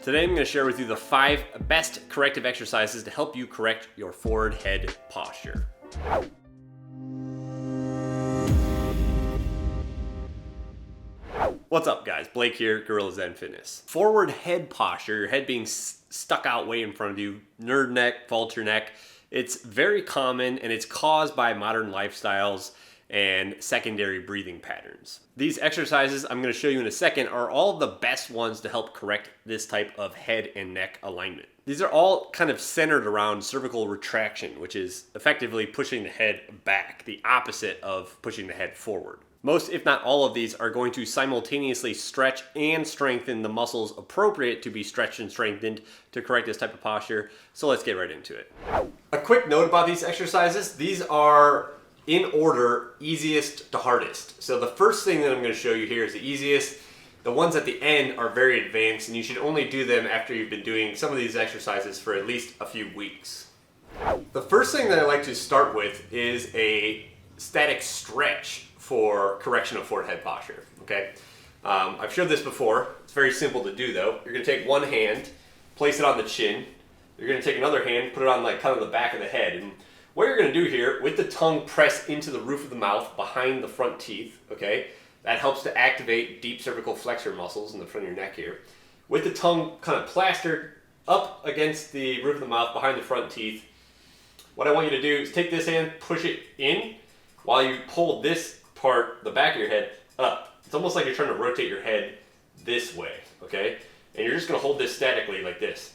Today I'm going to share with you the 5 best corrective exercises to help you correct your forward head posture. What's up guys, Blake here, GuerrillaZen Fitness. Forward head posture, your head being stuck out way in front of you, nerd neck, vulture neck, it's very common and it's caused by modern lifestyles and secondary breathing patterns. These exercises I'm going to show you in a second are all the best ones to help correct this type of head and neck alignment. These are all kind of centered around cervical retraction, which is effectively pushing the head back, the opposite of pushing the head forward. Most, if not all of these, are going to simultaneously stretch and strengthen the muscles appropriate to be stretched and strengthened to correct this type of posture. So let's get right into it. A quick note about these exercises, these are in order, easiest to hardest. So the first thing that I'm going to show you here is the easiest. The ones at the end are very advanced, and you should only do them after you've been doing some of these exercises for at least a few weeks. The first thing that I like to start with is a static stretch for correction of forward head posture. Okay, I've showed this before. It's very simple to do though. You're going to take one hand, place it on the chin. You're going to take another hand, put it on like kind of the back of the head, and what you're going to do here, with the tongue pressed into the roof of the mouth behind the front teeth, okay, that helps to activate deep cervical flexor muscles in the front of your neck here. With the tongue kind of plastered up against the roof of the mouth behind the front teeth, what I want you to do is take this hand, push it in, while you pull this part, the back of your head, up. It's almost like you're trying to rotate your head this way, okay? And you're just going to hold this statically like this.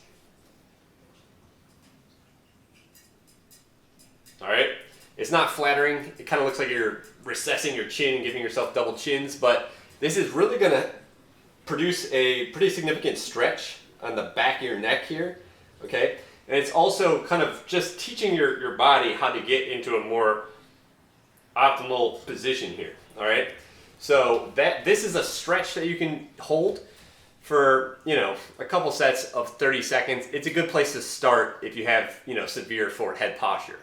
All right, it's not flattering. It kind of looks like you're recessing your chin and giving yourself double chins, but this is really going to produce a pretty significant stretch on the back of your neck here, okay? And it's also kind of just teaching your body how to get into a more optimal position here, all right? So this is a stretch that you can hold for, a couple sets of 30 seconds. It's a good place to start if you have, severe forward head posture.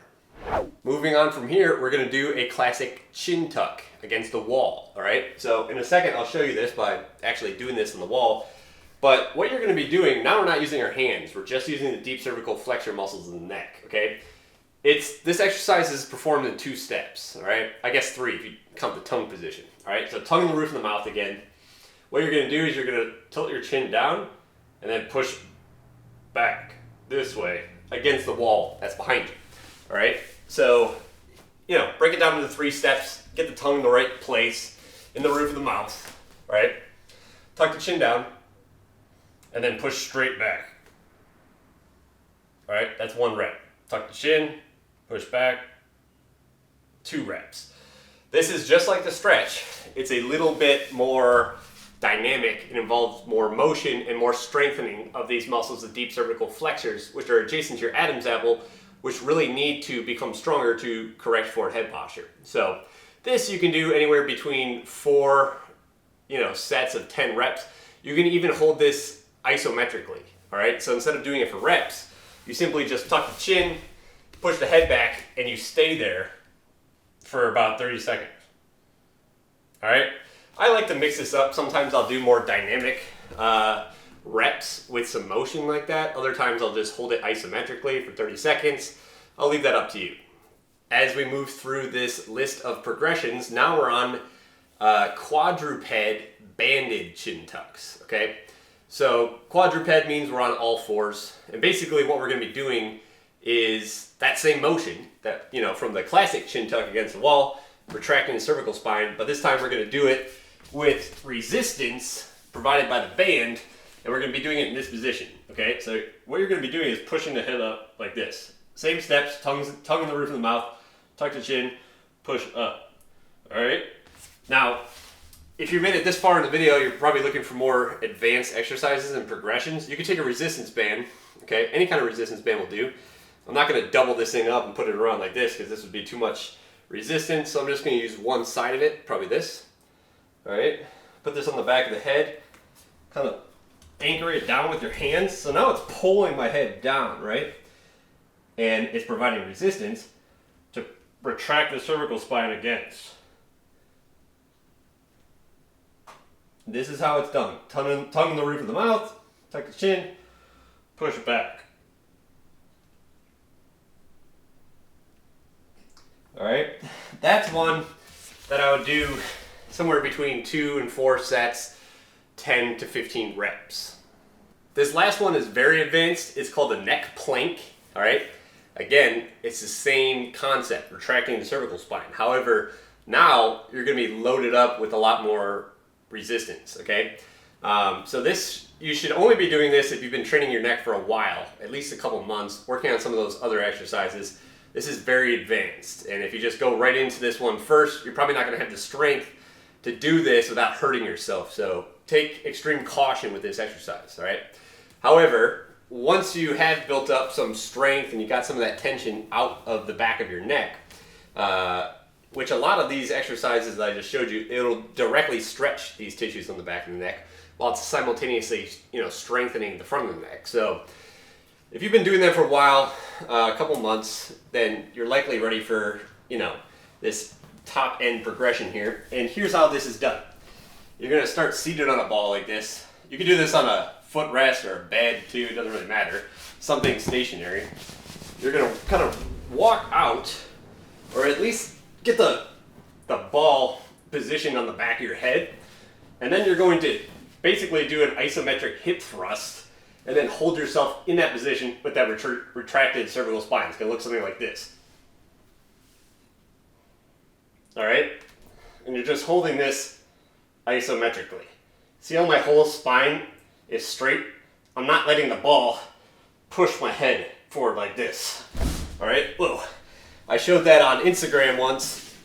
Moving on from here, we're going to do a classic chin tuck against the wall, all right? So in a second, I'll show you this by actually doing this on the wall. But what you're going to be doing, now we're not using our hands, we're just using the deep cervical flexor muscles in the neck, okay? This exercise is performed in 2 steps, all right? I guess 3 if you count the tongue position, all right? So tongue in the roof of the mouth again. What you're going to do is you're going to tilt your chin down and then push back this way against the wall that's behind you. All right, so, break it down into 3 steps, get the tongue in the right place, in the roof of the mouth, all right? Tuck the chin down, and then push straight back. All right, that's 1 rep. Tuck the chin, push back, 2 reps. This is just like the stretch. It's a little bit more dynamic. It involves more motion and more strengthening of these muscles, the deep cervical flexors, which are adjacent to your Adam's apple, which really need to become stronger to correct forward head posture. So this you can do anywhere between 4, sets of 10 reps. You can even hold this isometrically, all right? So instead of doing it for reps, you simply just tuck the chin, push the head back, and you stay there for about 30 seconds, all right? I like to mix this up. Sometimes I'll do more dynamic reps with some motion like that. Other times I'll just hold it isometrically for 30 seconds. I'll leave that up to you. As we move through this list of progressions, now we're on quadruped banded chin tucks, okay? So quadruped means we're on all 4s, and basically what we're going to be doing is that same motion that, from the classic chin tuck against the wall, retracting the cervical spine, but this time we're going to do it with resistance provided by the band. And we're going to be doing it in this position, okay? So what you're going to be doing is pushing the head up like this. Same steps, tongue in the roof of the mouth, tuck the chin, push up, all right? Now, if you made it this far in the video, you're probably looking for more advanced exercises and progressions. You can take a resistance band, okay? Any kind of resistance band will do. I'm not going to double this thing up and put it around like this because this would be too much resistance, so I'm just going to use one side of it, probably this, all right? Put this on the back of the head, kind of anchor it down with your hands. So now it's pulling my head down, right? And it's providing resistance to retract the cervical spine against. This is how it's done. Tongue in the roof of the mouth, tuck the chin, push it back. All right, that's one that I would do somewhere between 2 and 4 sets, 10 to 15 reps. This last one is very advanced. It's called a neck plank, all right? Again, it's the same concept, retracting the cervical spine. However, now you're gonna be loaded up with a lot more resistance, okay? So you should only be doing this if you've been training your neck for a while, at least a couple months, working on some of those other exercises. This is very advanced, and if you just go right into this one first, you're probably not gonna have the strength to do this without hurting yourself. So take extreme caution with this exercise, all right? However, once you have built up some strength and you got some of that tension out of the back of your neck, which a lot of these exercises that I just showed you, it'll directly stretch these tissues on the back of the neck while it's simultaneously, strengthening the front of the neck. So if you've been doing that for a while, a couple months, then you're likely ready for, this top end progression here. And here's how this is done. You're gonna start seated on a ball like this. You can do this on a footrest or a bed too, it doesn't really matter. Something stationary. You're gonna kind of walk out, or at least get the ball positioned on the back of your head. And then you're going to basically do an isometric hip thrust and then hold yourself in that position with that retracted cervical spine. It's gonna look something like this. All right? And you're just holding this isometrically. See how my whole spine is straight? I'm not letting the ball push my head forward like this. All right? Whoa. I showed that on Instagram once,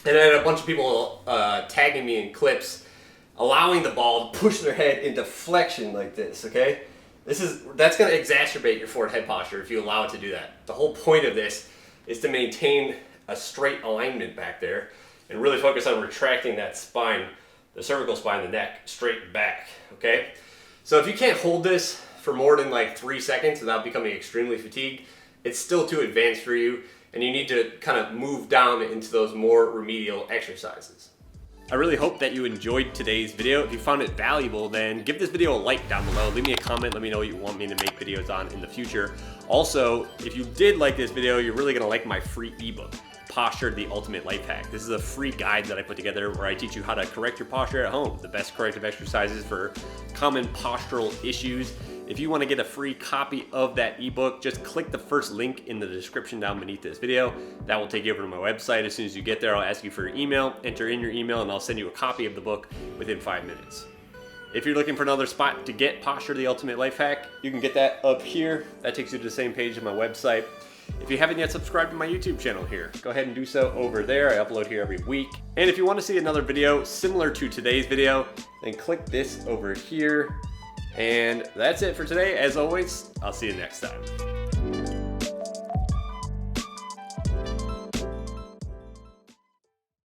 and I had a bunch of people tagging me in clips, allowing the ball to push their head into flexion like this, okay? That's gonna exacerbate your forward head posture if you allow it to do that. The whole point of this is to maintain a straight alignment back there and really focus on retracting that spine, the cervical spine, the neck, straight back, okay? So if you can't hold this for more than like 3 seconds without becoming extremely fatigued, it's still too advanced for you, and you need to kind of move down into those more remedial exercises. I really hope that you enjoyed today's video. If you found it valuable, then give this video a like down below. Leave me a comment, let me know what you want me to make videos on in the future. Also, if you did like this video, you're really gonna like my free ebook, Posture, the Ultimate Life Hack. This is a free guide that I put together where I teach you how to correct your posture at home, the best corrective exercises for common postural issues. If you want to get a free copy of that ebook, just click the first link in the description down beneath this video. That will take you over to my website. As soon as you get there, I'll ask you for your email, enter in your email, and I'll send you a copy of the book within 5 minutes. If you're looking for another spot to get Posture, the Ultimate Life Hack, you can get that up here. That takes you to the same page of my website. If you haven't yet subscribed to my YouTube channel here, go ahead and do so over there. I upload here every week. And if you want to see another video similar to today's video, then click this over here. And that's it for today. As always, I'll see you next time.